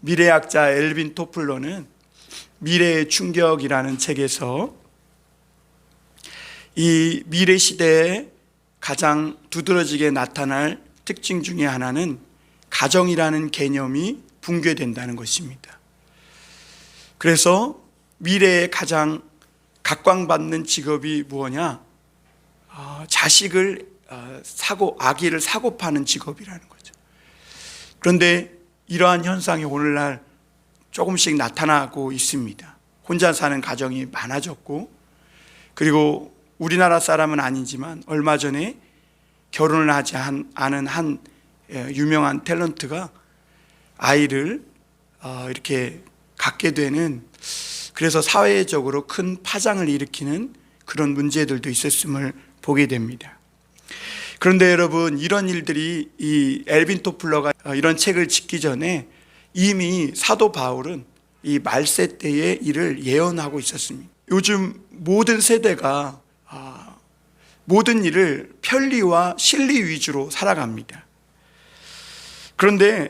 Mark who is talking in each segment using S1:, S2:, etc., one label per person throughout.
S1: 미래학자 엘빈 토플러는 미래의 충격이라는 책에서 이 미래 시대에 가장 두드러지게 나타날 특징 중에 하나는 가정이라는 개념이 붕괴된다는 것입니다. 그래서 미래에 가장 각광받는 직업이 무엇냐? 자식을 아기를 사고 파는 직업이라는 거죠. 그런데 이러한 현상이 오늘날 조금씩 나타나고 있습니다. 혼자 사는 가정이 많아졌고, 그리고 우리나라 사람은 아니지만 얼마 전에 결혼을 하지 않은 한 유명한 탤런트가 아이를 이렇게 갖게 되는, 그래서 사회적으로 큰 파장을 일으키는 그런 문제들도 있었음을 보게 됩니다. 그런데 여러분, 이런 일들이 이 엘빈 토플러가 이런 책을 짓기 전에 이미 사도 바울은 이 말세 때의 일을 예언하고 있었습니다. 요즘 모든 세대가 모든 일을 편리와 실리 위주로 살아갑니다. 그런데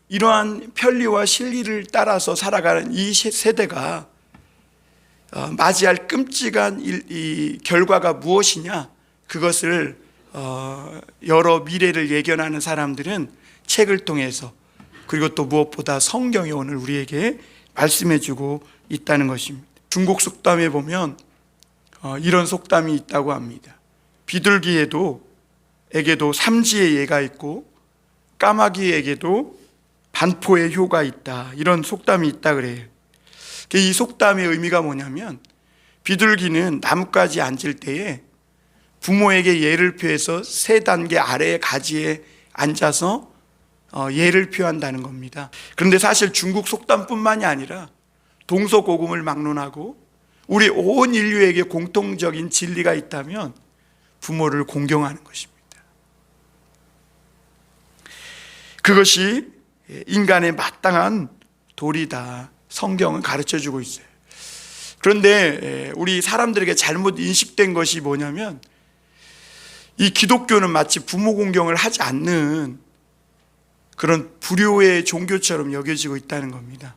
S1: 이러한 편리와 실리를 따라서 살아가는 이 세대가 맞이할 끔찍한 이 결과가 무엇이냐, 그것을 여러 미래를 예견하는 사람들은 책을 통해서, 그리고 또 무엇보다 성경이 오늘 우리에게 말씀해주고 있다는 것입니다. 중국 속담에 보면 이런 속담이 있다고 합니다. 비둘기에게도 삼지의 예가 있고 까마귀에게도 반포의 효가 있다, 이런 속담이 있다 그래요. 이 속담의 의미가 뭐냐면, 비둘기는 나뭇가지 앉을 때에 부모에게 예를 표해서 3단계 아래의 가지에 앉아서 예를 표한다는 겁니다. 그런데 사실 중국 속담뿐만이 아니라 동서고금을 막론하고 우리 온 인류에게 공통적인 진리가 있다면 부모를 공경하는 것입니다. 그것이 인간의 마땅한 도리다, 성경은 가르쳐주고 있어요. 그런데 우리 사람들에게 잘못 인식된 것이 뭐냐면, 이 기독교는 마치 부모 공경을 하지 않는 그런 불효의 종교처럼 여겨지고 있다는 겁니다.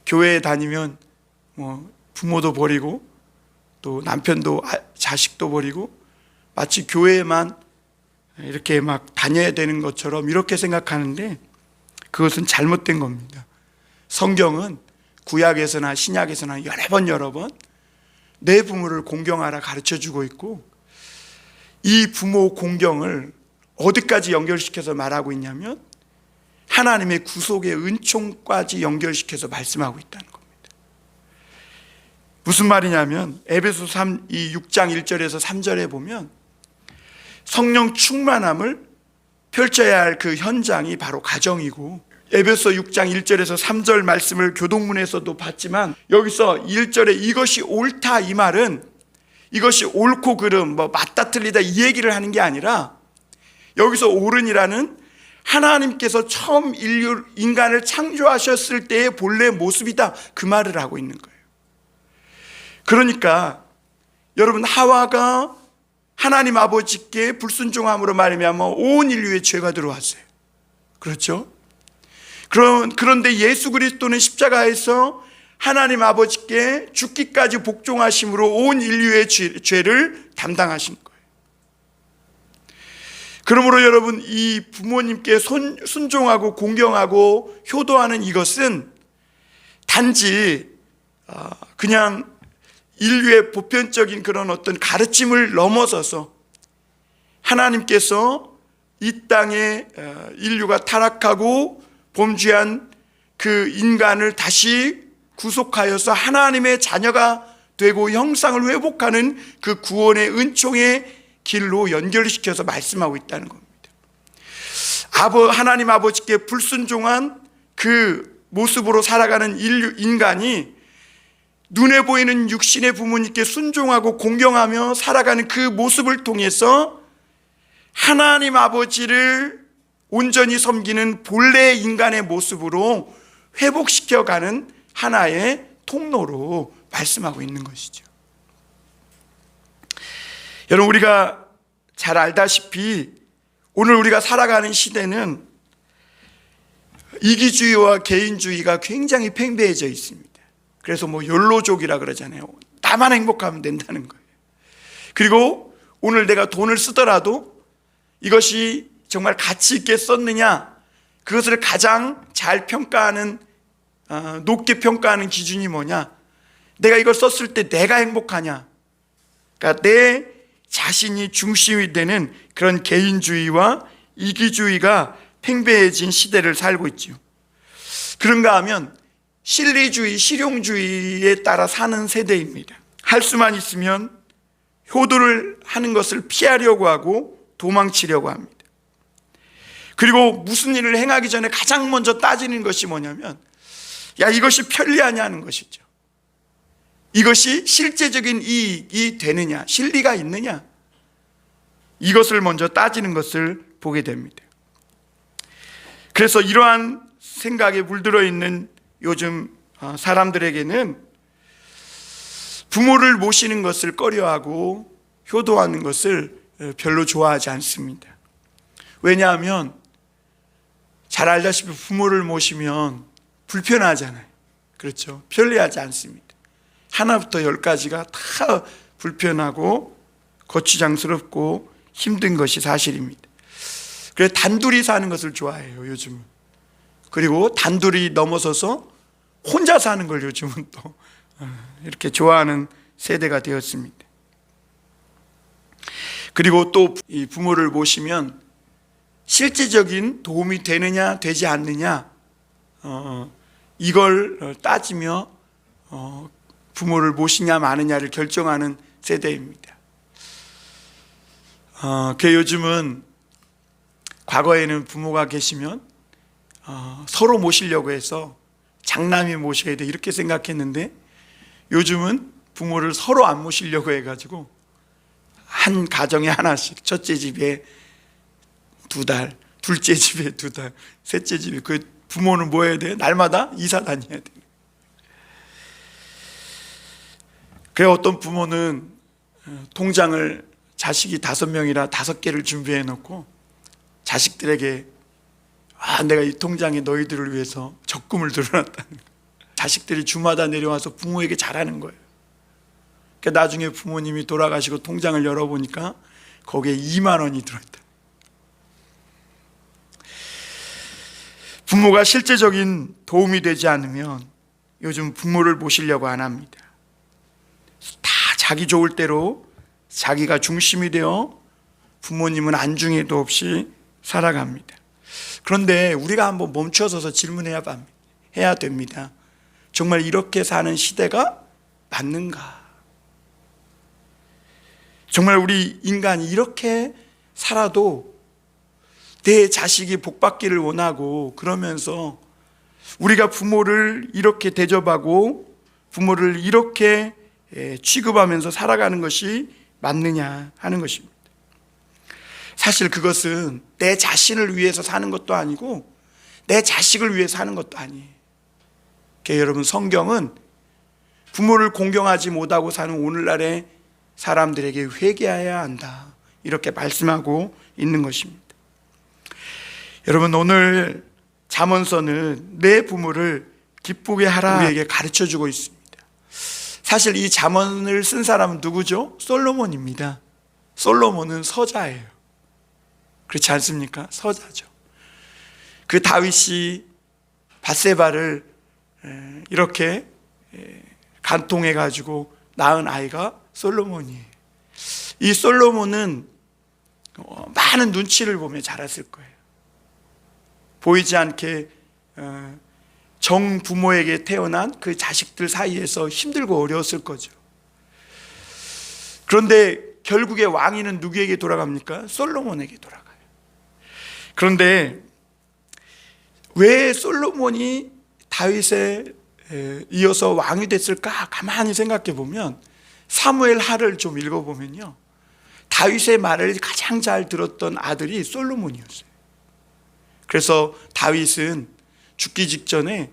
S1: 교회에 다니면 부모도 버리고 또 남편도 자식도 버리고 마치 교회에만 이렇게 막 다녀야 되는 것처럼 이렇게 생각하는데, 그것은 잘못된 겁니다. 성경은 구약에서나 신약에서나 여러 번 내 부모를 공경하라 가르쳐주고 있고, 이 부모 공경을 어디까지 연결시켜서 말하고 있냐면 하나님의 구속의 은총까지 연결시켜서 말씀하고 있다는 겁니다. 무슨 말이냐면, 에베소 6장 1절에서 3절에 보면 성령 충만함을 펼쳐야 할 그 현장이 바로 가정이고, 에베소 6장 1절에서 3절 말씀을 교동문에서도 봤지만, 여기서 1절에 이것이 옳다, 이 말은 이것이 옳고 그름, 맞다 틀리다 이 얘기를 하는 게 아니라, 여기서 옳은이라는 하나님께서 처음 인간을 창조하셨을 때의 본래 모습이다, 그 말을 하고 있는 거예요. 그러니까 여러분, 하와가 하나님 아버지께 불순종함으로 말미암아 온 인류의 죄가 들어왔어요. 그렇죠? 그런데 예수 그리스도는 십자가에서 하나님 아버지께 죽기까지 복종하심으로 온 인류의 죄를 담당하신 거예요. 그러므로 여러분, 이 부모님께 순종하고 공경하고 효도하는 이것은 단지 그냥 인류의 보편적인 그런 어떤 가르침을 넘어서서 하나님께서 이 땅에 인류가 타락하고 범죄한 그 인간을 다시 구속하여서 하나님의 자녀가 되고 형상을 회복하는 그 구원의 은총의 길로 연결시켜서 말씀하고 있다는 겁니다. 하나님 아버지께 불순종한 그 모습으로 살아가는 인간이 눈에 보이는 육신의 부모님께 순종하고 공경하며 살아가는 그 모습을 통해서 하나님 아버지를 온전히 섬기는 본래의 인간의 모습으로 회복시켜가는 하나의 통로로 말씀하고 있는 것이죠. 여러분, 우리가 잘 알다시피 오늘 우리가 살아가는 시대는 이기주의와 개인주의가 굉장히 팽배해져 있습니다. 그래서 뭐 욜로족이라 그러잖아요. 나만 행복하면 된다는 거예요. 그리고 오늘 내가 돈을 쓰더라도 이것이 정말 가치 있게 썼느냐, 그것을 가장 잘 평가하는, 높게 평가하는 기준이 뭐냐, 내가 이걸 썼을 때 내가 행복하냐, 그러니까 내 자신이 중심이 되는 그런 개인주의와 이기주의가 팽배해진 시대를 살고 있죠. 그런가 하면 실리주의, 실용주의에 따라 사는 세대입니다. 할 수만 있으면 효도를 하는 것을 피하려고 하고 도망치려고 합니다. 그리고 무슨 일을 행하기 전에 가장 먼저 따지는 것이 뭐냐면, 야, 이것이 편리하냐는 것이죠. 이것이 실제적인 이익이 되느냐, 실리가 있느냐, 이것을 먼저 따지는 것을 보게 됩니다. 그래서 이러한 생각에 물들어 있는 요즘 사람들에게는 부모를 모시는 것을 꺼려하고 효도하는 것을 별로 좋아하지 않습니다. 왜냐하면 잘 알다시피 부모를 모시면 불편하잖아요. 그렇죠? 편리하지 않습니다. 하나부터 10까지가 다 불편하고 거추장스럽고 힘든 것이 사실입니다. 그래서 단둘이 사는 것을 좋아해요, 요즘은. 그리고 단둘이 넘어서서 혼자 사는 걸 요즘은 또 이렇게 좋아하는 세대가 되었습니다. 그리고 또 이 부모를 모시면 실제적인 도움이 되느냐 되지 않느냐, 이걸 따지며 부모를 모시냐 마느냐를 결정하는 세대입니다. 요즘은, 과거에는 부모가 계시면 서로 모시려고 해서 장남이 모셔야 돼 이렇게 생각했는데, 요즘은 부모를 서로 안 모시려고 해가지고 한 가정에 하나씩, 첫째 집에 2달, 둘째 집에 2달, 셋째 집에, 그 부모는 뭐 해야 돼요? 날마다 이사 다녀야 돼요. 그래, 어떤 부모는 통장을 자식이 5명이라 5개를 준비해 놓고 자식들에게, 내가 이 통장에 너희들을 위해서 적금을 들어놨다는 거예요. 자식들이 주마다 내려와서 부모에게 잘하는 거예요. 그러니까 나중에 부모님이 돌아가시고 통장을 열어보니까 거기에 2만 원이 들어있다. 부모가 실제적인 도움이 되지 않으면 요즘 부모를 모시려고 안 합니다. 다 자기 좋을 대로 자기가 중심이 되어 부모님은 안중에도 없이 살아갑니다. 그런데 우리가 한번 멈춰서서 질문해야 됩니다. 정말 이렇게 사는 시대가 맞는가? 정말 우리 인간이 이렇게 살아도 내 자식이 복받기를 원하고, 그러면서 우리가 부모를 이렇게 대접하고 부모를 이렇게 취급하면서 살아가는 것이 맞느냐 하는 것입니다. 사실 그것은 내 자신을 위해서 사는 것도 아니고 내 자식을 위해 사는 것도 아니에요. 여러분, 성경은 부모를 공경하지 못하고 사는 오늘날의 사람들에게 회개해야 한다, 이렇게 말씀하고 있는 것입니다. 여러분, 오늘 잠언서는 내 부모를 기쁘게 하라 우리에게 가르쳐주고 있습니다. 사실 이 잠언을 쓴 사람은 누구죠? 솔로몬입니다. 솔로몬은 서자예요. 그렇지 않습니까? 서자죠. 그 다윗이 밧세바를 이렇게 간통해 가지고 낳은 아이가 솔로몬이에요. 이 솔로몬은 많은 눈치를 보며 자랐을 거예요. 보이지 않게 정부모에게 태어난 그 자식들 사이에서 힘들고 어려웠을 거죠. 그런데 결국에 왕위는 누구에게 돌아갑니까? 솔로몬에게 돌아가요. 그런데 왜 솔로몬이 다윗에 이어서 왕이 됐을까? 가만히 생각해 보면 사무엘 하를 좀 읽어보면요, 다윗의 말을 가장 잘 들었던 아들이 솔로몬이었어요. 그래서 다윗은 죽기 직전에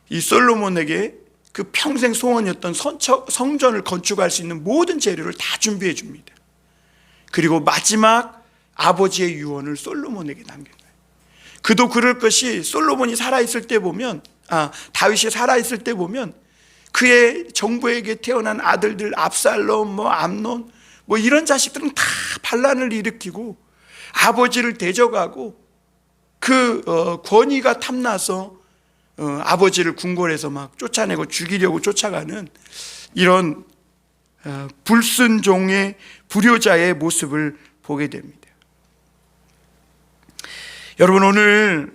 S1: 이 솔로몬에게 그 평생 소원이었던 성전을 건축할 수 있는 모든 재료를 다 준비해 줍니다. 그리고 마지막 아버지의 유언을 솔로몬에게 남겨놔요. 그도 그럴 것이 솔로몬이 살아있을 때 보면, 다윗이 살아있을 때 보면 그의 정부에게 태어난 아들들 압살롬, 암논 이런 자식들은 다 반란을 일으키고 아버지를 대적하고 그 권위가 탐나서 아버지를 궁궐에서 막 쫓아내고 죽이려고 쫓아가는 이런 불순종의 불효자의 모습을 보게 됩니다. 여러분, 오늘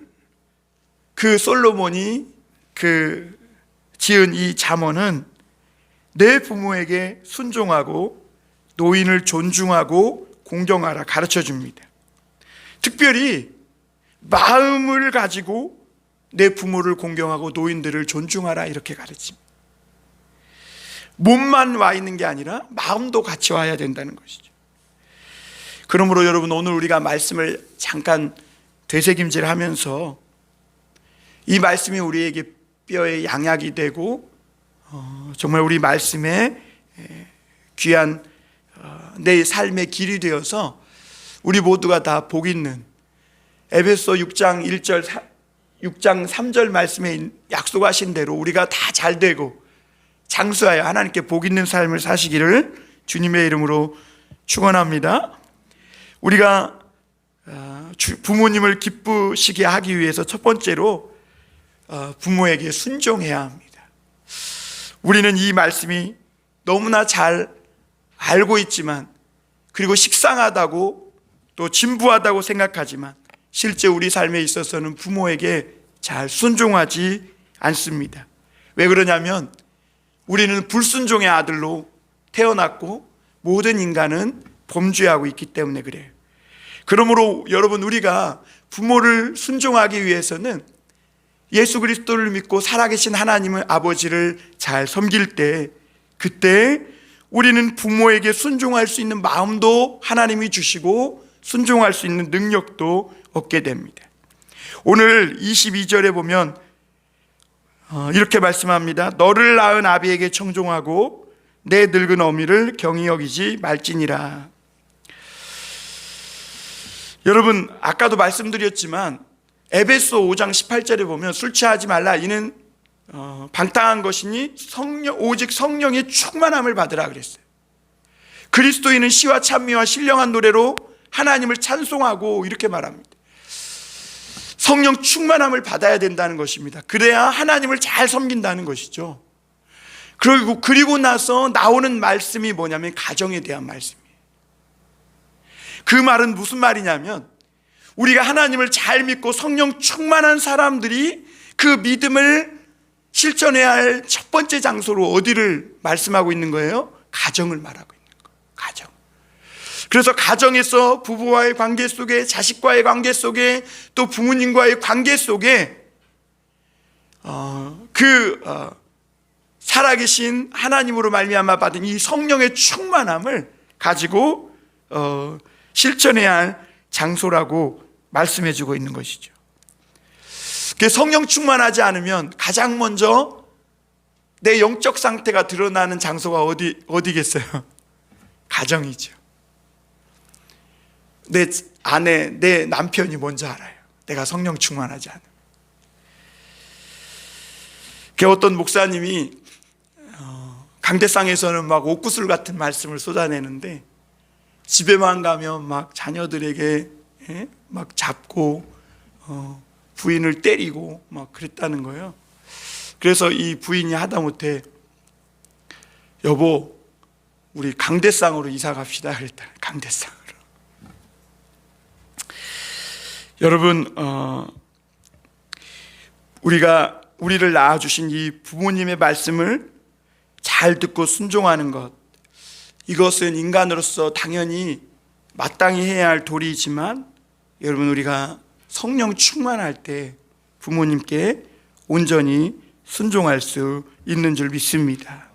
S1: 그 솔로몬이 지은 이 잠언은 내 부모에게 순종하고 노인을 존중하고 공경하라 가르쳐 줍니다. 특별히 마음을 가지고 내 부모를 공경하고 노인들을 존중하라 이렇게 가르칩니다. 몸만 와 있는 게 아니라 마음도 같이 와야 된다는 것이죠. 그러므로 여러분, 오늘 우리가 말씀을 잠깐 되새김질하면서 이 말씀이 우리에게 뼈의 양약이 되고 정말 우리 말씀에 귀한 내 삶의 길이 되어서 우리 모두가 다 복 있는 에베소 6장 3절 말씀에 약속하신 대로 우리가 다 잘 되고 장수하여 하나님께 복 있는 삶을 사시기를 주님의 이름으로 축원합니다. 우리가 부모님을 기쁘시게 하기 위해서 첫 번째로 부모에게 순종해야 합니다. 우리는 이 말씀이 너무나 잘 알고 있지만, 그리고 식상하다고 또 진부하다고 생각하지만 실제 우리 삶에 있어서는 부모에게 잘 순종하지 않습니다. 왜 그러냐면 우리는 불순종의 아들로 태어났고 모든 인간은 범죄하고 있기 때문에 그래요. 그러므로 여러분, 우리가 부모를 순종하기 위해서는 예수 그리스도를 믿고 살아계신 하나님의 아버지를 잘 섬길 때, 그때 우리는 부모에게 순종할 수 있는 마음도 하나님이 주시고 순종할 수 있는 능력도 얻게 됩니다. 오늘 22절에 보면 이렇게 말씀합니다. 너를 낳은 아비에게 청종하고 내 늙은 어미를 경히 여기지 말지니라. 여러분, 아까도 말씀드렸지만 에베소 5장 18절에 보면 술 취하지 말라, 이는 방탕한 것이니 오직 성령의 충만함을 받으라 그랬어요. 그리스도인은 시와 찬미와 신령한 노래로 하나님을 찬송하고 이렇게 말합니다. 성령 충만함을 받아야 된다는 것입니다. 그래야 하나님을 잘 섬긴다는 것이죠. 그리고 나서 나오는 말씀이 뭐냐면 가정에 대한 말씀이에요. 그 말은 무슨 말이냐면 우리가 하나님을 잘 믿고 성령 충만한 사람들이 그 믿음을 실천해야 할 첫 번째 장소로 어디를 말씀하고 있는 거예요? 가정을 말하고 있는 거예요. 가정. 그래서 가정에서 부부와의 관계 속에, 자식과의 관계 속에, 또 부모님과의 관계 속에 살아계신 하나님으로 말미암아 받은 이 성령의 충만함을 가지고 실천해야 할 장소라고 말씀해주고 있는 것이죠. 성령 충만하지 않으면 가장 먼저 내 영적 상태가 드러나는 장소가 어디겠어요? 가정이죠. 내 아내, 내 남편이 먼저 알아요. 내가 성령 충만하지 않으면. 어떤 목사님이 강대상에서는 막 옥구슬 같은 말씀을 쏟아내는데 집에만 가면 막 자녀들에게 막 잡고 부인을 때리고 막 그랬다는 거예요. 그래서 이 부인이 하다못해 여보, 우리 강대상으로 이사 갑시다 그랬다. 강대상으로. 여러분, 우리를 낳아주신 이 부모님의 말씀을 잘 듣고 순종하는 것, 이것은 인간으로서 당연히 마땅히 해야 할 도리이지만, 여러분, 우리가 성령 충만할 때 부모님께 온전히 순종할 수 있는 줄 믿습니다.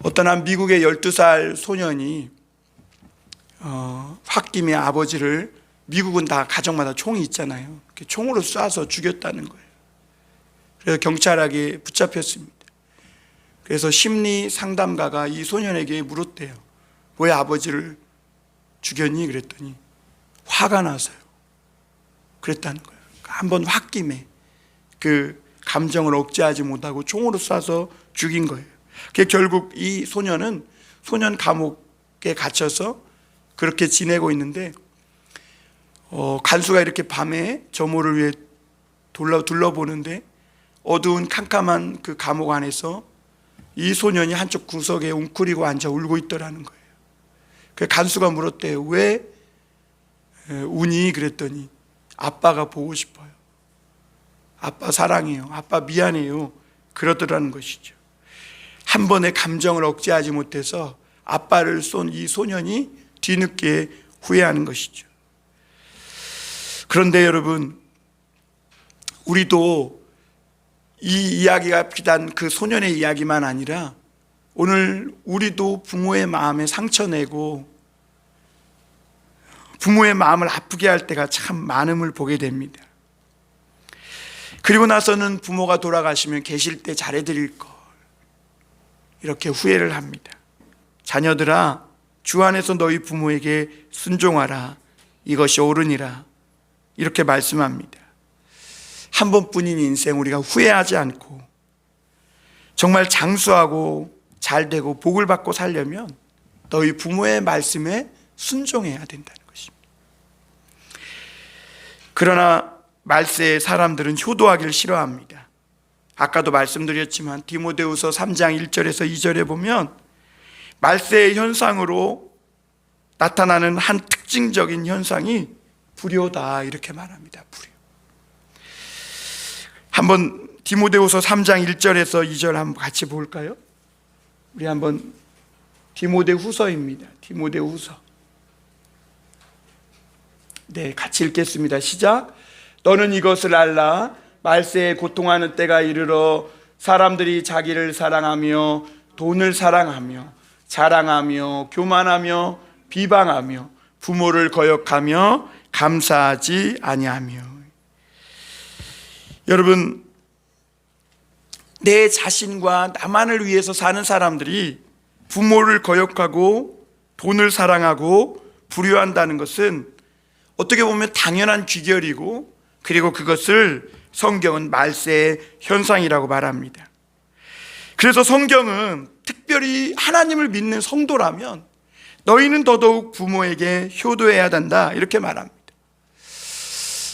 S1: 어떤 한 미국의 12살 소년이 홧김에 아버지를, 미국은 다 가정마다 총이 있잖아요, 총으로 쏴서 죽였다는 거예요. 그래서 경찰에게 붙잡혔습니다. 그래서 심리 상담가가 이 소년에게 물었대요. 왜 아버지를 죽였니? 그랬더니 화가 나서요 그랬다는 거예요. 한번 홧김에 그 감정을 억제하지 못하고 총으로 쏴서 죽인 거예요. 결국 이 소년은 소년 감옥에 갇혀서 그렇게 지내고 있는데 간수가 이렇게 밤에 저모를 위해 둘러보는데 어두운 캄캄한 그 감옥 안에서 이 소년이 한쪽 구석에 웅크리고 앉아 울고 있더라는 거예요. 그 간수가 물었대요. 왜 우니? 그랬더니 아빠가 보고 싶어요. 아빠 사랑해요. 아빠 미안해요. 그러더라는 것이죠. 한 번의 감정을 억제하지 못해서 아빠를 쏜 이 소년이 뒤늦게 후회하는 것이죠. 그런데 여러분, 우리도 이 이야기가 비단 그 소년의 이야기만 아니라 오늘 우리도 부모의 마음에 상처내고 부모의 마음을 아프게 할 때가 참 많음을 보게 됩니다. 그리고 나서는 부모가 돌아가시면 계실 때 잘해드릴 걸 이렇게 후회를 합니다. 자녀들아, 주 안에서 너희 부모에게 순종하라. 이것이 옳으니라. 이렇게 말씀합니다. 한 번뿐인 인생 우리가 후회하지 않고 정말 장수하고 잘되고 복을 받고 살려면 너희 부모의 말씀에 순종해야 된다는 것입니다. 그러나 말세의 사람들은 효도하기를 싫어합니다. 아까도 말씀드렸지만 디모데후서 3장 1절에서 2절에 보면 말세의 현상으로 나타나는 한 특징적인 현상이 불효다 이렇게 말합니다. 불효. 한번 디모데후서 3장 1절에서 2절 한번 같이 볼까요? 우리 한번 디모데후서입니다. 디모데후서. 네, 같이 읽겠습니다. 시작. 너는 이것을 알라. 말세에 고통하는 때가 이르러 사람들이 자기를 사랑하며 돈을 사랑하며 자랑하며 교만하며 비방하며 부모를 거역하며 감사하지 아니하며. 여러분, 내 자신과 나만을 위해서 사는 사람들이 부모를 거역하고 돈을 사랑하고 불효한다는 것은 어떻게 보면 당연한 귀결이고, 그리고 그것을 성경은 말세의 현상이라고 말합니다. 그래서 성경은 특별히 하나님을 믿는 성도라면 너희는 더더욱 부모에게 효도해야 한다 이렇게 말합니다.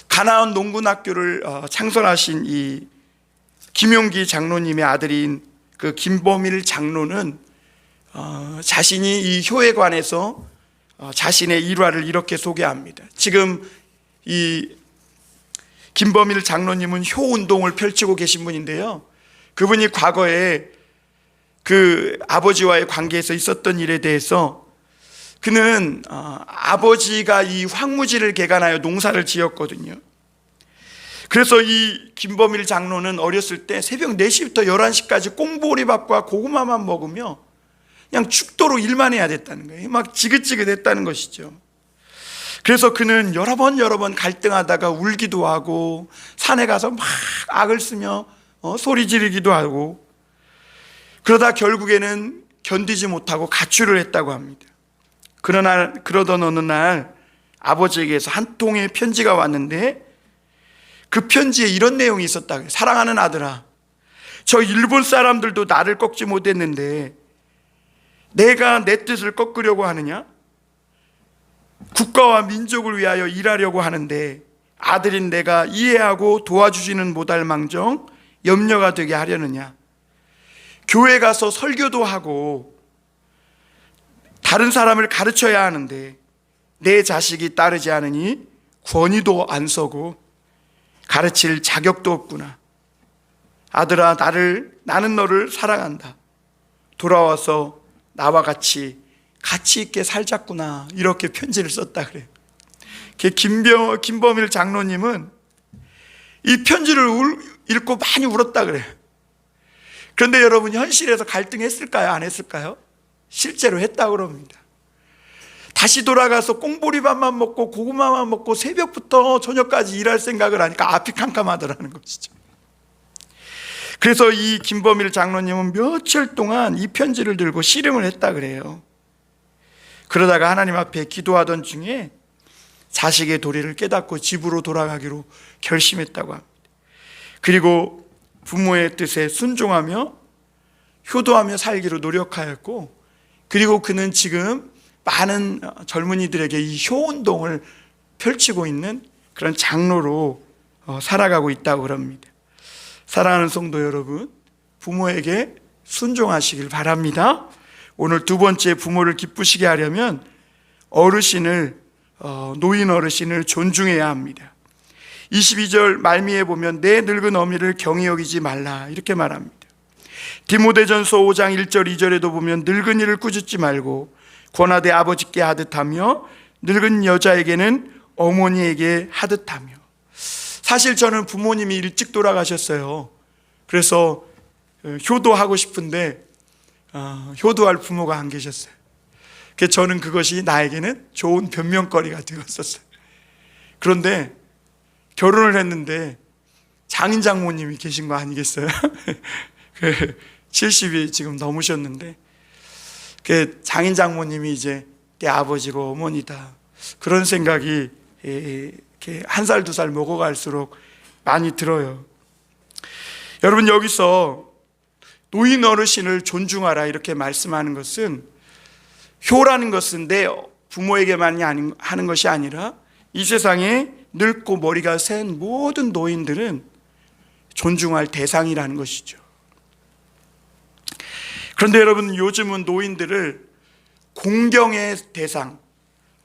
S1: 가나안 농군학교를 창설하신 이 김용기 장로님의 아들인 그 김범일 장로는 자신이 이 효에 관해서 자신의 일화를 이렇게 소개합니다. 지금 이 김범일 장로님은 효운동을 펼치고 계신 분인데요, 그분이 과거에 그 아버지와의 관계에서 있었던 일에 대해서 그는 아버지가 이 황무지를 개간하여 농사를 지었거든요. 그래서 이 김범일 장로는 어렸을 때 새벽 4시부터 11시까지 꽁보리밥과 고구마만 먹으며 그냥 죽도록 일만 해야 됐다는 거예요. 막 지긋지긋했다는 것이죠. 그래서 그는 여러 번 갈등하다가 울기도 하고 산에 가서 막 악을 쓰며 소리 지르기도 하고, 그러다 결국에는 견디지 못하고 가출을 했다고 합니다. 그러던 어느 날 아버지에게서 한 통의 편지가 왔는데 그 편지에 이런 내용이 있었다. 사랑하는 아들아, 저 일본 사람들도 나를 꺾지 못했는데 내가 내 뜻을 꺾으려고 하느냐? 국가와 민족을 위하여 일하려고 하는데 아들인 내가 이해하고 도와주지는 못할 망정 염려가 되게 하려느냐? 교회 가서 설교도 하고 다른 사람을 가르쳐야 하는데 내 자식이 따르지 않으니 권위도 안 서고 가르칠 자격도 없구나. 아들아, 나는 너를 사랑한다. 돌아와서 나와 같이 있게 살자꾸나. 이렇게 편지를 썼다 그래요. 김범일 장로님은 이 편지를 읽고 많이 울었다 그래요. 그런데 여러분, 현실에서 갈등했을까요? 안 했을까요? 실제로 했다고 그럽니다. 다시 돌아가서 꽁보리밥만 먹고 고구마만 먹고 새벽부터 저녁까지 일할 생각을 하니까 앞이 캄캄하더라는 것이죠. 그래서 이 김범일 장로님은 며칠 동안 이 편지를 들고 씨름을 했다 그래요. 그러다가 하나님 앞에 기도하던 중에 자식의 도리를 깨닫고 집으로 돌아가기로 결심했다고 합니다. 그리고 부모의 뜻에 순종하며 효도하며 살기로 노력하였고, 그리고 그는 지금 많은 젊은이들에게 이 효운동을 펼치고 있는 그런 장로로 살아가고 있다고 그럽니다. 사랑하는 성도 여러분, 부모에게 순종하시길 바랍니다. 오늘 두 번째, 부모를 기쁘시게 하려면 어르신을, 노인 어르신을 존중해야 합니다. 22절 말미에 보면 내 늙은 어미를 경히 여기지 말라 이렇게 말합니다. 디모데전서 5장 1절 2절에도 보면 늙은이를 꾸짖지 말고 권하되 아버지께 하듯하며 늙은 여자에게는 어머니에게 하듯하며. 사실 저는 부모님이 일찍 돌아가셨어요. 그래서 효도하고 싶은데 효도할 부모가 안 계셨어요. 그래서 저는 그것이 나에게는 좋은 변명거리가 되었었어요. 그런데 결혼을 했는데 장인 장모님이 계신 거 아니겠어요? 70이 지금 넘으셨는데 그 장인 장모님이 이제 내 아버지고 어머니다, 그런 생각이 이렇게 한 살 두 살 먹어갈수록 많이 들어요. 여러분, 여기서 노인 어르신을 존중하라 이렇게 말씀하는 것은, 효라는 것은 내 부모에게만이 하는 것이 아니라 이 세상에 늙고 머리가 센 모든 노인들은 존중할 대상이라는 것이죠. 그런데 여러분, 요즘은 노인들을 공경의 대상,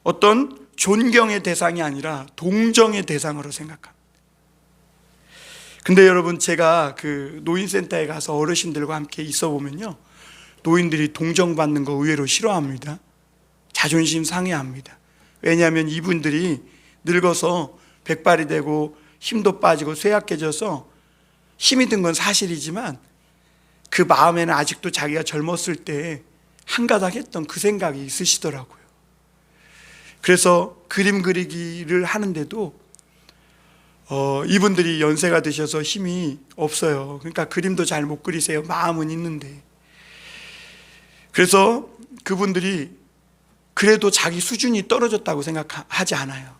S1: 어떤 존경의 대상이 아니라 동정의 대상으로 생각합니다. 근데 여러분, 제가 그 노인센터에 가서 어르신들과 함께 있어 보면요, 노인들이 동정받는 거 의외로 싫어합니다. 자존심 상해합니다. 왜냐하면 이분들이 늙어서 백발이 되고 힘도 빠지고 쇠약해져서 힘이 든 건 사실이지만 그 마음에는 아직도 자기가 젊었을 때 한가닥 했던 그 생각이 있으시더라고요. 그래서 그림 그리기를 하는데도 이분들이 연세가 드셔서 힘이 없어요. 그러니까 그림도 잘 못 그리세요. 마음은 있는데. 그래서 그분들이 그래도 자기 수준이 떨어졌다고 생각하지 않아요.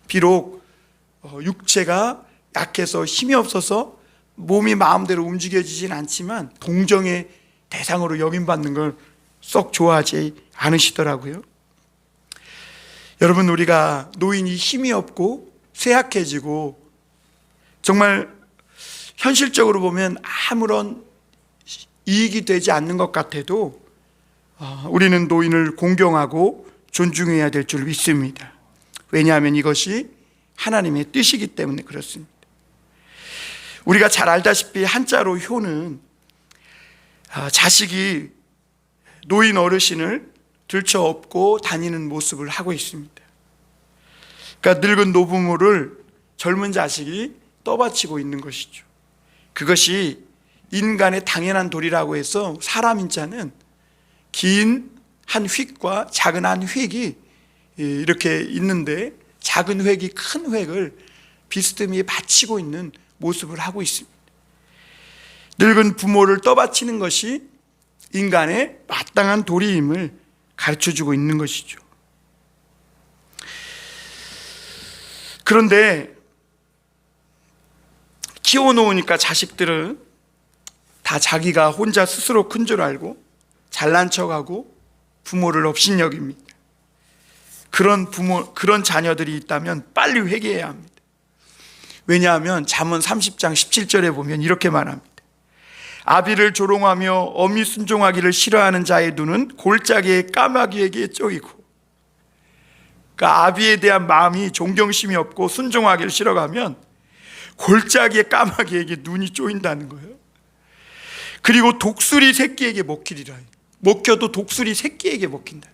S1: 비록 육체가 약해서 힘이 없어서 몸이 마음대로 움직여지진 않지만 동정의 대상으로 여김받는 걸 썩 좋아하지 않으시더라고요. 여러분, 우리가 노인이 힘이 없고 쇠약해지고 정말 현실적으로 보면 아무런 이익이 되지 않는 것 같아도 우리는 노인을 공경하고 존중해야 될 줄 믿습니다. 왜냐하면 이것이 하나님의 뜻이기 때문에 그렇습니다. 우리가 잘 알다시피 한자로 효는 자식이 노인 어르신을 들쳐업고 다니는 모습을 하고 있습니다. 그러니까 늙은 노부모를 젊은 자식이 떠받치고 있는 것이죠. 그것이 인간의 당연한 도리라고 해서 사람 인자는 긴 한 획과 작은 한 획이 이렇게 있는데 작은 획이 큰 획을 비스듬히 받치고 있는 모습을 하고 있습니다. 늙은 부모를 떠받치는 것이 인간의 마땅한 도리임을 가르쳐주고 있는 것이죠. 그런데 키워놓으니까 자식들은 다 자기가 혼자 스스로 큰 줄 알고 잘난 척하고 부모를 업신여깁니다. 그런 자녀들이 있다면 빨리 회개해야 합니다. 왜냐하면 잠언 30장 17절에 보면 이렇게 말합니다. 아비를 조롱하며 어미 순종하기를 싫어하는 자의 눈은 골짜기의 까마귀에게 쪼이고. 그러니까 아비에 대한 마음이 존경심이 없고 순종하기를 싫어하면 골짜기의 까마귀에게 눈이 쪼인다는 거예요. 그리고 독수리 새끼에게 먹히리라. 먹혀도 독수리 새끼에게 먹힌다.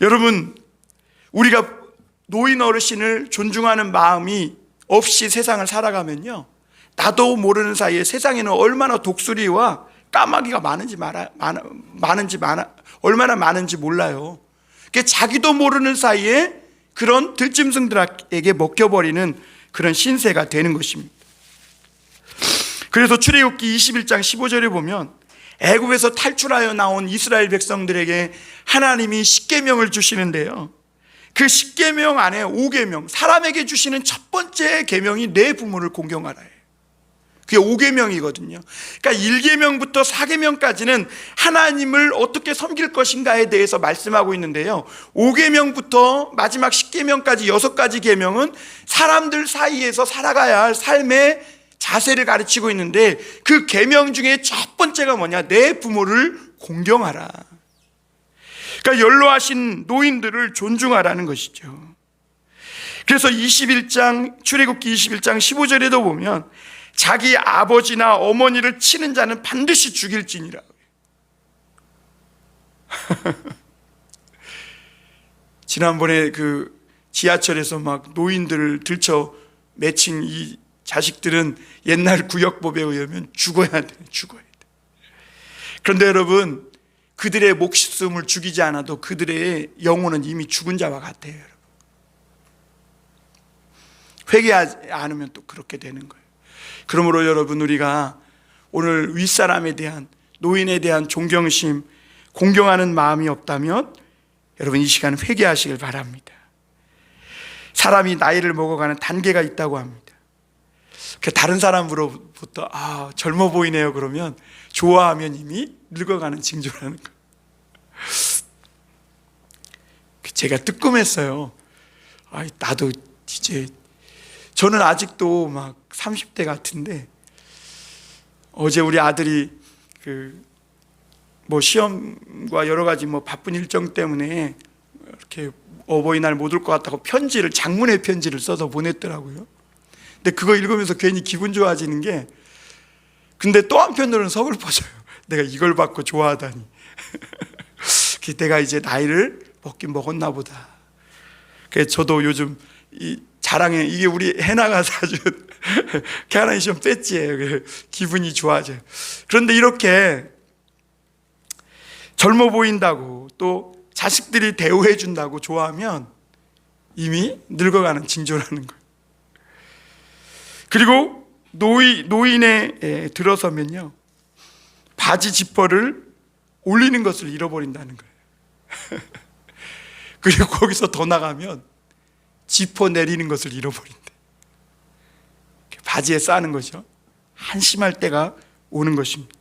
S1: 여러분, 우리가 노인 어르신을 존중하는 마음이 없이 세상을 살아가면요, 나도 모르는 사이에 세상에는 얼마나 독수리와 까마귀가 얼마나 많은지 몰라요. 그러니까 자기도 모르는 사이에 그런 들짐승들에게 먹혀버리는 그런 신세가 되는 것입니다. 그래서 출애굽기 21장 15절에 보면 애굽에서 탈출하여 나온 이스라엘 백성들에게 하나님이 십계명을 주시는데요, 그 10계명 안에 5계명, 사람에게 주시는 첫 번째 계명이 내 부모를 공경하라예요. 그게 5계명이거든요. 그러니까 1계명부터 4계명까지는 하나님을 어떻게 섬길 것인가에 대해서 말씀하고 있는데요, 5계명부터 마지막 10계명까지 6가지 계명은 사람들 사이에서 살아가야 할 삶의 자세를 가르치고 있는데, 그 계명 중에 첫 번째가 뭐냐? 내 부모를 공경하라. 그러니까 연로하신 노인들을 존중하라는 것이죠. 그래서 21장 출애굽기 21장 15절에도 보면 자기 아버지나 어머니를 치는 자는 반드시 죽일지니라. 지난번에 그 지하철에서 막 노인들을 들쳐 매친 이 자식들은 옛날 구역법에 의하면 죽어야 돼. 그런데 여러분, 그들의 목숨을 죽이지 않아도 그들의 영혼은 이미 죽은 자와 같아요. 여러분, 회개하지 않으면 또 그렇게 되는 거예요. 그러므로 여러분, 우리가 오늘 윗사람에 대한, 노인에 대한 존경심, 공경하는 마음이 없다면 여러분 이 시간 회개하시길 바랍니다. 사람이 나이를 먹어가는 단계가 있다고 합니다. 다른 사람으로부터 젊어 보이네요 그러면 좋아하면 이미 늙어가는 징조라는 거. 제가 뜨끔했어요. 나도 이제, 저는 아직도 막 30대 같은데, 어제 우리 아들이 시험과 여러 가지 바쁜 일정 때문에 이렇게 어버이날 못 올 것 같다고 장문의 편지를 써서 보냈더라고요. 근데 그거 읽으면서 괜히 기분 좋아지는 게, 근데 또 한편으로는 서글퍼져요. 내가 이걸 받고 좋아하다니. 내가 이제 나이를 먹긴 먹었나 보다. 그래서 저도 요즘 이 자랑해, 이게 우리 해나가 사준 캐나이션 배지예요. 기분이 좋아져요. 그런데 이렇게 젊어 보인다고 또 자식들이 대우해 준다고 좋아하면 이미 늙어가는 징조라는 거예요. 그리고 노인에 들어서면요, 바지 지퍼를 올리는 것을 잃어버린다는 거예요. 그리고 거기서 더 나가면 지퍼 내리는 것을 잃어버린대. 바지에 싸는 거죠. 한심할 때가 오는 것입니다.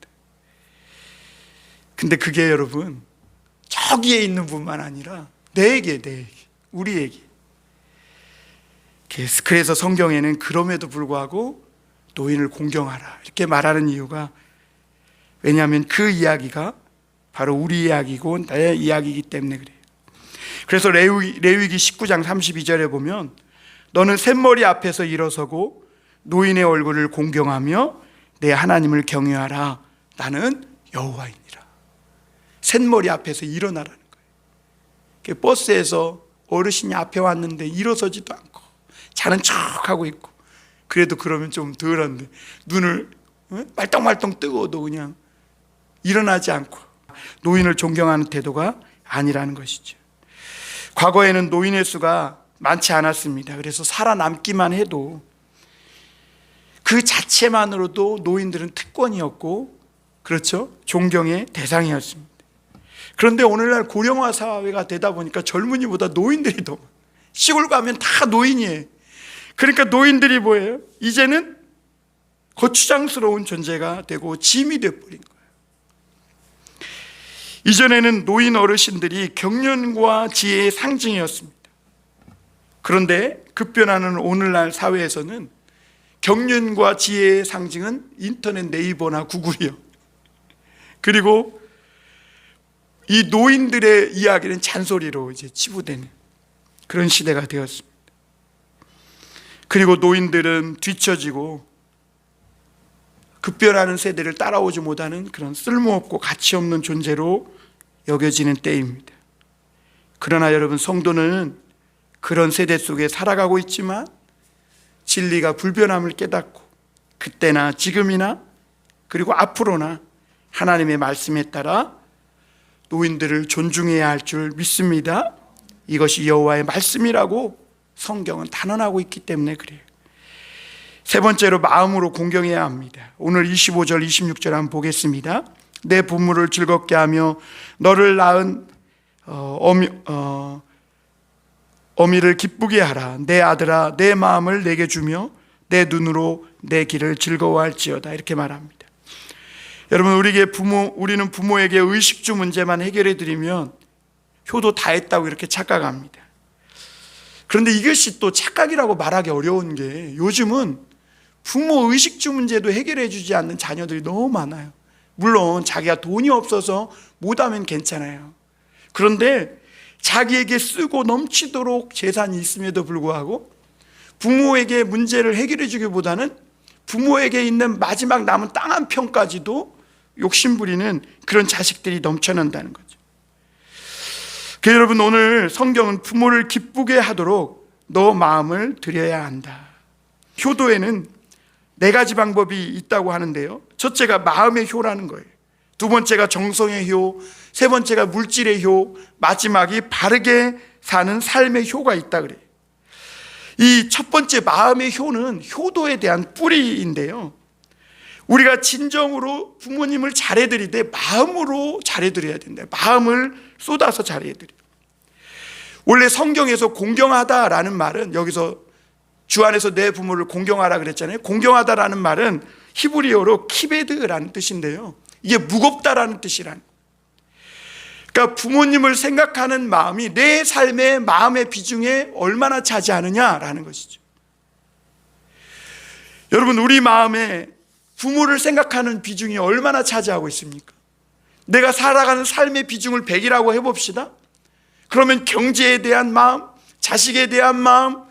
S1: 근데 그게 여러분, 저기에 있는 분만 아니라 내게, 우리에게. 그래서 성경에는 그럼에도 불구하고 노인을 공경하라 이렇게 말하는 이유가, 왜냐하면 그 이야기가 바로 우리 이야기고 나의 이야기이기 때문에 그래요. 그래서 레위기 19장 32절에 보면, 너는 샘머리 앞에서 일어서고 노인의 얼굴을 공경하며 내 하나님을 경외하라. 나는 여호와이니라. 샘머리 앞에서 일어나라는 거예요. 버스에서 어르신이 앞에 왔는데 일어서지도 않고 자는 척하고 있고, 그래도 그러면 좀 덜한데 눈을 말똥말똥 뜨고도 그냥 일어나지 않고 노인을 존경하는 태도가 아니라는 것이죠. 과거에는 노인의 수가 많지 않았습니다. 그래서 살아남기만 해도 그 자체만으로도 노인들은 특권이었고, 그렇죠? 존경의 대상이었습니다. 그런데 오늘날 고령화 사회가 되다 보니까 젊은이보다 노인들이 더 많아요. 시골 가면 다 노인이에요. 그러니까 노인들이 뭐예요? 이제는 거추장스러운 존재가 되고 짐이 되어버린 거예요. 이전에는 노인 어르신들이 경륜과 지혜의 상징이었습니다. 그런데 급변하는 오늘날 사회에서는 경륜과 지혜의 상징은 인터넷 네이버나 구글이요. 그리고 이 노인들의 이야기는 잔소리로 이제 치부되는 그런 시대가 되었습니다. 그리고 노인들은 뒤처지고 급변하는 세대를 따라오지 못하는 그런 쓸모없고 가치없는 존재로 여겨지는 때입니다. 그러나 여러분, 성도는 그런 세대 속에 살아가고 있지만 진리가 불변함을 깨닫고 그때나 지금이나 그리고 앞으로나 하나님의 말씀에 따라 노인들을 존중해야 할 줄 믿습니다. 이것이 여호와의 말씀이라고 성경은 단언하고 있기 때문에 그래요. 세 번째로, 마음으로 공경해야 합니다. 오늘 25절 26절 한번 보겠습니다. 내 부모를 즐겁게 하며 너를 낳은 어미를 기쁘게 하라. 내 아들아, 내 마음을 내게 주며 내 눈으로 내 길을 즐거워할지어다. 이렇게 말합니다. 여러분, 우리는 부모에게 의식주 문제만 해결해 드리면 효도 다 했다고 이렇게 착각합니다. 그런데 이것이 또 착각이라고 말하기 어려운 게, 요즘은 부모 의식주 문제도 해결해 주지 않는 자녀들이 너무 많아요. 물론 자기가 돈이 없어서 못하면 괜찮아요. 그런데 자기에게 쓰고 넘치도록 재산이 있음에도 불구하고 부모에게 문제를 해결해 주기보다는 부모에게 있는 마지막 남은 땅 한 평까지도 욕심부리는 그런 자식들이 넘쳐난다는 거죠. 여러분, 오늘 성경은 부모를 기쁘게 하도록 너 마음을 들여야 한다. 효도에는 4가지 방법이 있다고 하는데요, 첫째가 마음의 효라는 거예요. 두 번째가 정성의 효, 세 번째가 물질의 효, 마지막이 바르게 사는 삶의 효가 있다 그래요. 이 첫 번째 마음의 효는 효도에 대한 뿌리인데요, 우리가 진정으로 부모님을 잘해드릴 때 마음으로 잘해드려야 된다. 마음을 쏟아서 잘해드려요. 원래 성경에서 공경하다라는 말은, 여기서 주 안에서 내 부모를 공경하라 그랬잖아요. 공경하다라는 말은 히브리어로 키베드라는 뜻인데요, 이게 무겁다라는 뜻이라는. 그러니까 부모님을 생각하는 마음이 내 삶의 마음의 비중에 얼마나 차지하느냐라는 것이죠. 여러분, 우리 마음에 부모를 생각하는 비중이 얼마나 차지하고 있습니까? 내가 살아가는 삶의 비중을 100이라고 해봅시다. 그러면 경제에 대한 마음, 자식에 대한 마음,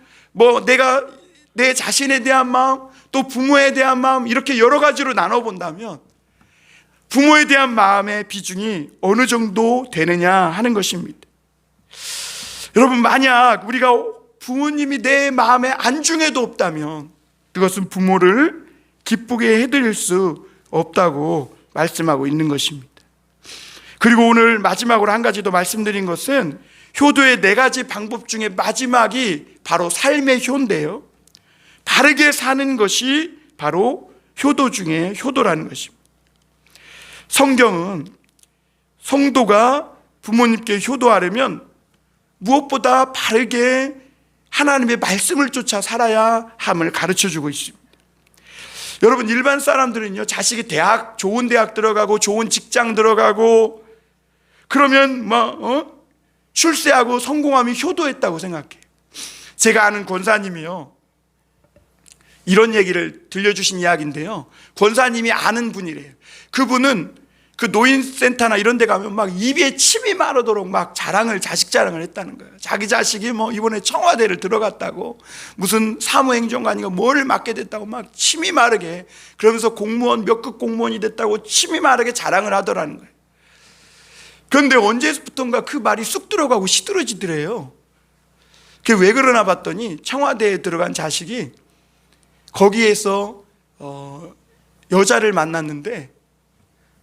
S1: 내가 내 자신에 대한 마음, 또 부모에 대한 마음, 이렇게 여러 가지로 나눠본다면 부모에 대한 마음의 비중이 어느 정도 되느냐 하는 것입니다. 여러분, 만약 우리가 부모님이 내 마음에 안중에도 없다면 그것은 부모를 기쁘게 해드릴 수 없다고 말씀하고 있는 것입니다. 그리고 오늘 마지막으로 한 가지 더 말씀드린 것은 효도의 4가지 방법 중에 마지막이 바로 삶의 효인데요, 바르게 사는 것이 바로 효도 중에 효도라는 것입니다. 성경은 성도가 부모님께 효도하려면 무엇보다 바르게 하나님의 말씀을 쫓아 살아야 함을 가르쳐주고 있습니다. 여러분, 일반 사람들은요, 자식이 좋은 대학 들어가고 좋은 직장 들어가고 그러면 출세하고 성공하면 효도했다고 생각해요. 제가 아는 권사님이요, 이런 얘기를 들려주신 이야기인데요, 권사님이 아는 분이래요. 그분은 그 노인센터나 이런 데 가면 막 입에 침이 마르도록 막 자식 자랑을 했다는 거예요. 자기 자식이 이번에 청와대를 들어갔다고, 무슨 사무행정관이가 뭘 맡게 됐다고 막 침이 마르게, 그러면서 몇 급 공무원이 됐다고 침이 마르게 자랑을 하더라는 거예요. 그런데 언제부턴가 그 말이 쑥 들어가고 시들어지더래요. 그게 왜 그러나 봤더니 청와대에 들어간 자식이 거기에서 여자를 만났는데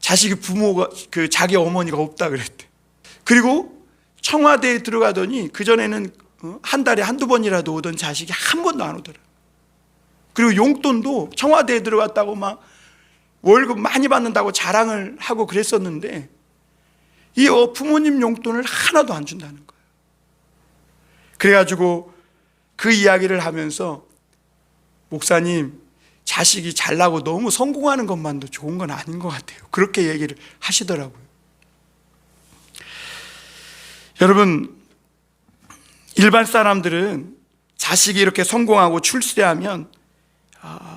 S1: 자식이 자기 어머니가 없다 그랬대. 그리고 청와대에 들어가더니 그전에는 한 달에 한두 번이라도 오던 자식이 한 번도 안 오더라. 그리고 용돈도 청와대에 들어갔다고 막 월급 많이 받는다고 자랑을 하고 그랬었는데 이 부모님 용돈을 하나도 안 준다는 거예요. 그래가지고 그 이야기를 하면서, 목사님, 자식이 잘나고 너무 성공하는 것만도 좋은 건 아닌 것 같아요, 그렇게 얘기를 하시더라고요. 여러분, 일반 사람들은 자식이 이렇게 성공하고 출세하면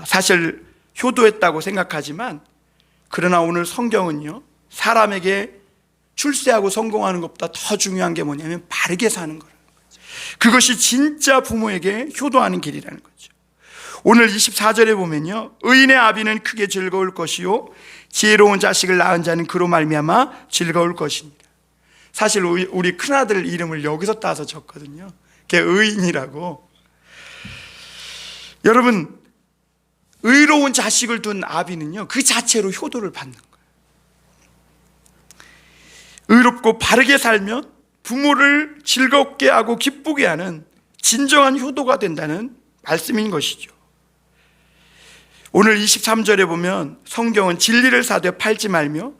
S1: 사실 효도했다고 생각하지만, 그러나 오늘 성경은요, 사람에게 출세하고 성공하는 것보다 더 중요한 게 뭐냐면 바르게 사는 거예요. 그것이 진짜 부모에게 효도하는 길이라는 거죠. 오늘 24절에 보면요, 의인의 아비는 크게 즐거울 것이요 지혜로운 자식을 낳은 자는 그로 말미암아 즐거울 것이니라. 사실 우리 큰아들 이름을 여기서 따서 졌거든요. 그게 의인이라고. 여러분, 의로운 자식을 둔 아비는요, 그 자체로 효도를 받는 거예요. 의롭고 바르게 살면 부모를 즐겁게 하고 기쁘게 하는 진정한 효도가 된다는 말씀인 것이죠. 오늘 23절에 보면 성경은 진리를 사되 팔지 말며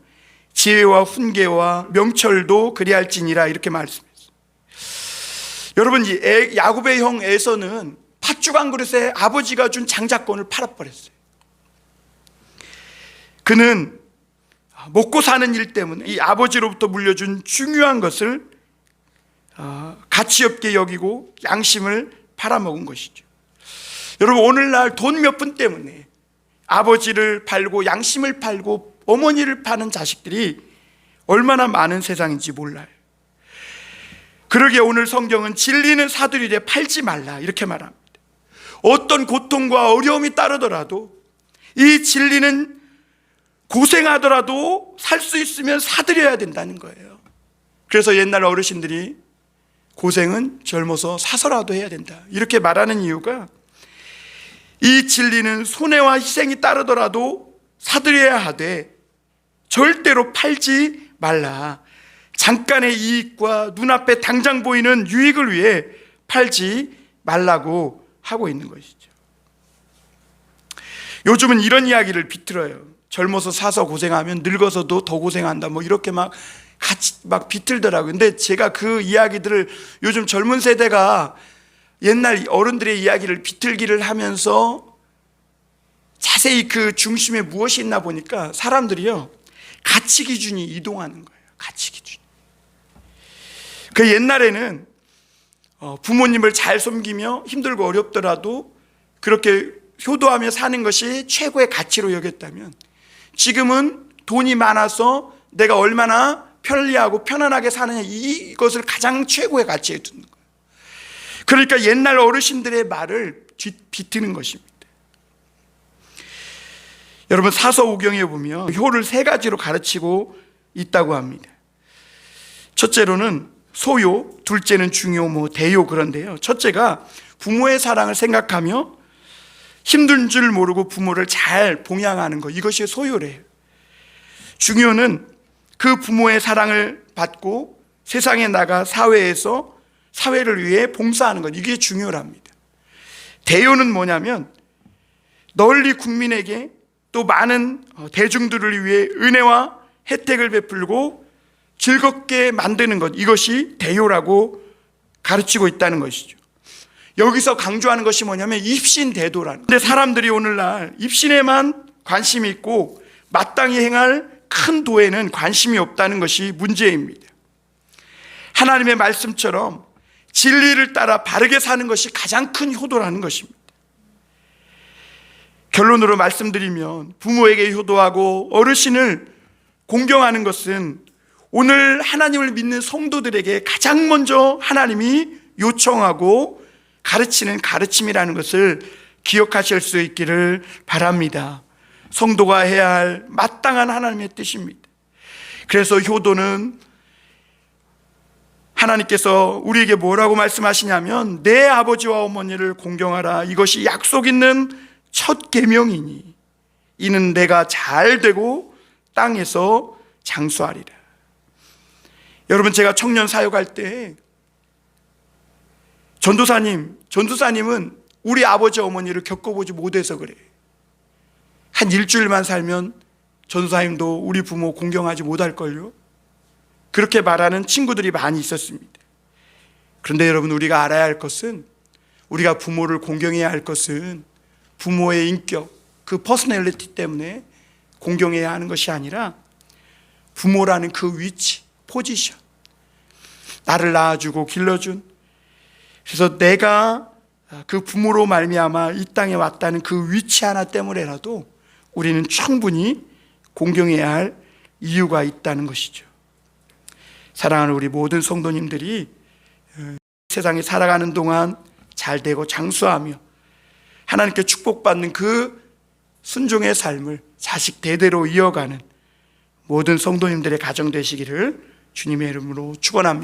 S1: 지혜와 훈계와 명철도 그리할지니라 이렇게 말씀했어요. 여러분, 이 야곱의 형 에서는 팥죽 한 그릇에 아버지가 준 장자권을 팔아버렸어요. 그는 먹고 사는 일 때문에 이 아버지로부터 물려준 중요한 것을 가치 없게 여기고 양심을 팔아먹은 것이죠. 여러분, 오늘날 돈 몇 푼 때문에 아버지를 팔고 양심을 팔고 어머니를 파는 자식들이 얼마나 많은 세상인지 몰라요. 그러기에 오늘 성경은 진리는 사들이되 팔지 말라 이렇게 말합니다. 어떤 고통과 어려움이 따르더라도 이 진리는 고생하더라도 살 수 있으면 사들여야 된다는 거예요. 그래서 옛날 어르신들이 고생은 젊어서 사서라도 해야 된다 이렇게 말하는 이유가, 이 진리는 손해와 희생이 따르더라도 사들여야 하되 절대로 팔지 말라. 잠깐의 이익과 눈앞에 당장 보이는 유익을 위해 팔지 말라고 하고 있는 것이죠. 요즘은 이런 이야기를 비틀어요. 젊어서 사서 고생하면 늙어서도 더 고생한다 뭐 이렇게 같이 비틀더라고요. 근데 제가 그 이야기들을 요즘 젊은 세대가 옛날 어른들의 이야기를 비틀기를 하면서 자세히 그 중심에 무엇이 있나 보니까 사람들이요, 가치 기준이 이동하는 거예요. 가치 기준. 그 옛날에는 부모님을 잘 섬기며 힘들고 어렵더라도 그렇게 효도하며 사는 것이 최고의 가치로 여겼다면, 지금은 돈이 많아서 내가 얼마나 편리하고 편안하게 사느냐, 이것을 가장 최고의 가치에 두는 거예요. 그러니까 옛날 어르신들의 말을 비트는 것입니다. 여러분, 사서오경에 보면 효를 3가지로 가르치고 있다고 합니다. 첫째로는 소요, 둘째는 중요, 대요, 그런데요, 첫째가 부모의 사랑을 생각하며 힘든 줄 모르고 부모를 잘 봉양하는 것, 이것이 소요래요. 중요는 그 부모의 사랑을 받고 세상에 나가 사회에서 사회를 위해 봉사하는 것, 이게 중요랍니다. 대요는 뭐냐면 널리 국민에게 또 많은 대중들을 위해 은혜와 혜택을 베풀고 즐겁게 만드는 것, 이것이 대요라고 가르치고 있다는 것이죠. 여기서 강조하는 것이 뭐냐면 입신대도라는 거예요. 근데 사람들이 오늘날 입신에만 관심이 있고 마땅히 행할 큰 도에는 관심이 없다는 것이 문제입니다. 하나님의 말씀처럼 진리를 따라 바르게 사는 것이 가장 큰 효도라는 것입니다. 결론으로 말씀드리면 부모에게 효도하고 어르신을 공경하는 것은 오늘 하나님을 믿는 성도들에게 가장 먼저 하나님이 요청하고 가르치는 가르침이라는 것을 기억하실 수 있기를 바랍니다. 성도가 해야 할 마땅한 하나님의 뜻입니다. 그래서 효도는 하나님께서 우리에게 뭐라고 말씀하시냐면 내 아버지와 어머니를 공경하라, 이것이 약속 있는 첫 계명이니 이는 내가 잘 되고 땅에서 장수하리라. 여러분, 제가 청년 사역할 때 전도사님은 우리 아버지 어머니를 겪어보지 못해서 그래. 한 일주일만 살면 전도사님도 우리 부모 공경하지 못할걸요? 그렇게 말하는 친구들이 많이 있었습니다. 그런데 여러분, 우리가 알아야 할 것은, 우리가 부모를 공경해야 할 것은 부모의 인격, 그 퍼스널리티 때문에 공경해야 하는 것이 아니라 부모라는 그 위치, 포지션, 나를 낳아주고 길러준, 그래서 내가 그 부모로 말미암아 이 땅에 왔다는 그 위치 하나 때문에라도 우리는 충분히 공경해야 할 이유가 있다는 것이죠. 사랑하는 우리 모든 성도님들이 세상에 살아가는 동안 잘 되고 장수하며 하나님께 축복받는 그 순종의 삶을 자식 대대로 이어가는 모든 성도님들의 가정 되시기를 주님의 이름으로 축원합니다.